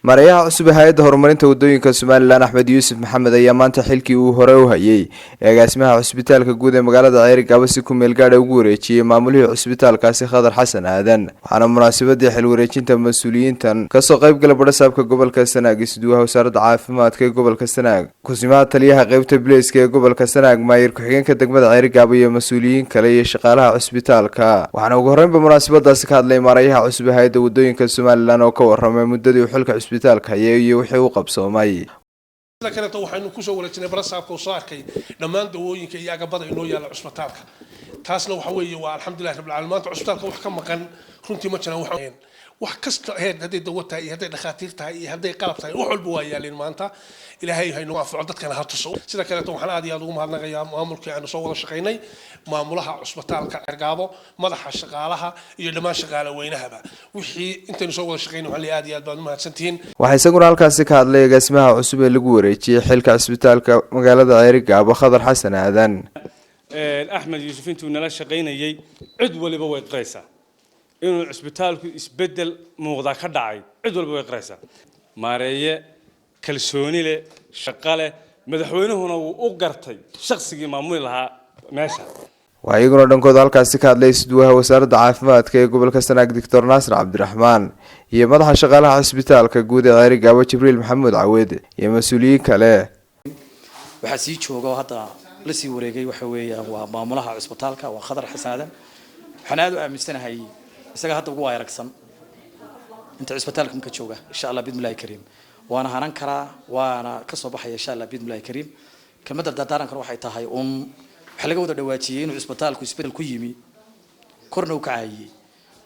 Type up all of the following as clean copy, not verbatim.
Mareeyaha cusub ee hay'adda horumarinta wadooyinka Somaliland Axmed Yuusuf Maxamed ayaa maanta xilkii uu hore u hayay agaasimaha cusbitaalka guud ee magaalada Ceyrigaba si ku meel gaar ah ugu wareejiyay maamulihii cusbitaalkaasi Khadar Xasan Aadan waxaana munaasabadii xil wareejinta mas'uuliyiintan ka soo qayb galay badhasaabka gobolka Sanaag isduwaha wasaaradda caafimaadka ee gobolka Sanaag kusimaha taliyaha qaybta Bilayska ee gobolka Sanaag maayir ku-xigeenka degmada Ceyrigaba iyo mas'uuliyiin kale iyo shaqaalaha cusbitaalka waxaana ugu horreynba munaasabadaasi ka hadlay mareeyaha cusub ee hay'adda wadooyinka Somaliland oo ka warramay muddadii uu xilka cusbitaalka iyo wixii uu qabsoomay kaleeto waxaanu ku soo wareejinay badhasaabka oo soo arkay dhammaan dawooyinka iyo agabada inoo yaala cusbitaalka taasna waxa weeye waa alxamdulillaah rabbil caalamiin maanta cusbitaalka wax ka maqan runtii ma jiraan wax kasta haday dawo tahay iyo haday dhakhaatiir tahay iyo haday qalab tahay wax walba waa yaaleen maanta ilaahay haynu anfaco dadkana ha tuso sida kaleeto waxaan aad iyo aad ugu mahadnaqayaa maamulkii aanu soo wada shaqaynay maamulaha cusbitaalka Ceyrigaba madaxa shaqaalaha iyo dhammaan shaqaale weynahaba wixii intaynu soo wada shaqaynay waxaan aad iyo aad baan u mahadsantihiin waxa isaguna halkaasi ka hadlay agaasimaha cusub ee lagu wareejiyay xilka cusbitaalka magaalada Ceyrigaba Khadar Xasan Aadan Axmed Yuusuf intuu nala shaqaynayay cid waliba way qiraysaa inuu cusbitaalku isbedel muuqda ka dhacay cid walba way qiraysaa maareeye kalsooni leh shaqo leh madaxweynuhuna uu u gartay shakhsigii maamuli lahaa meesha waxayguna dhankooda halkaasi ka hadlay isduwaha wasaaradda caafimaadka ee gobolka Sanaag Dr. Naasir Cabdiraxmaan iyo madaxa shaqaalaha cusbitaalka guud ee Ceyrigaba Jibriil Maxamuud Caweed iyo mas'uuliyiin kale waxa sii jooga hadda la sii wareegay waxa weeyaan waa maamulaha cusbitaalka waa Khadar Xasan Aadan waxaan aad u aaminsanahay isaga hadda ugu waayaragsan inta cusbitaalka ka jooga insha Allah bidmilaahi kariim waana hanan karaa waana ka soo baxay insha Allah bidmilaahi kariim kamada dardaarankan waxay tahay waxa laga wada dhawaajiyay inuu cusbitaalku isbedel ku yimi korna u kacayay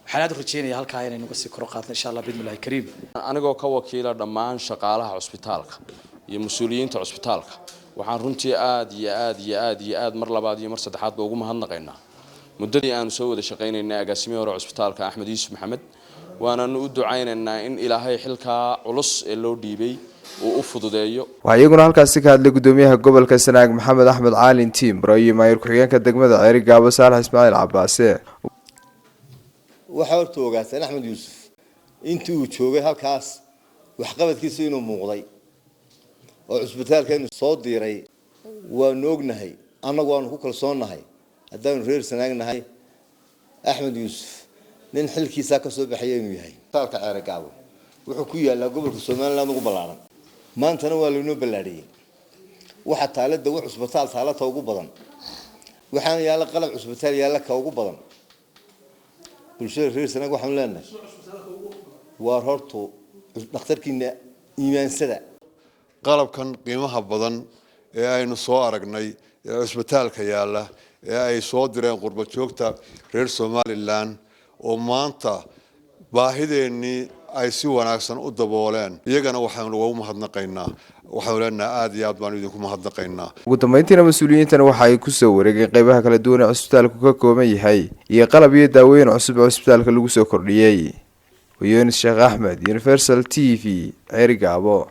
waxaan aad u rajeynayaa halkaa inaynu ka sii kor qaadno insha Allah bidmilaahi kariim anigoo ka wakiila dhammaan shaqaalaha cusbitaalka iyo mas'uuliyiinta cusbitaalka waxaan runtii aad mar labaad iyo mar saddexaad ugu mahadnaqaynaa muddadii aanu soo wada shaqaynaynay agaasimaha hore cusbitaalka Axmed Yuusuf Maxamed waanaanu u ducaynaynaa in Ilaahay xilka culus ee loo dhiibay uu u fududeeyo waxayguna halkaasi ka hadlay gudoomiyaha gobolka Sanaag Maxamed Axmed Caalin Timbro iyo maayir ku-xigeenka degmada Ceyrigaba Saalax Ismaaciil Cabaase waxa horta ogaatay Axmed Yuusuf intii uu joogay halkaas wax qabadkiisa inuu muuqday oo cusbitaalkeenu soo diiray waan ognahay annagu waanu ku kalsoonahay haddaan reer Sanaagnahay Axmed Yuusuf nin xilkiisa ka soo baxay inuu yahay cusbitaalka Ceyrigaba wuxuu ku yaalaa gobolka Somaliland ugu balaaran maantana waa loo balaariyay waxa taalada wax cusbitaal taalada ugu badan waxaan yaala qalab cusbitaal yaala ka ugu badan bulshada reer Sanaag waxaan leenahay waa horto dhakhtarkiina iimaansada qalabkan qiimaha badan ee aynu soo aragnay ee cusbitaalka yaala ee ay soo direen qurba joogta reer Somaliland oo maanta baahideennii ay si wanaagsan u dabooleen iyagana waxaan ugu mahadnaqaynaa waxaan leenahay aad iyo aad baan idinku mahadnaqaynaa ugu dambeyntiina mas'uuliyiintan waxa ay ku soo wareegeen qaybaha kala duwan ee cusbitaalku ka kooban yahay iyo qalab iyo daawooyin cusub oo cusbitaalka lagu soo kordhiyay Yuunus Sheekh Axmed Universal TV Ceyrigaba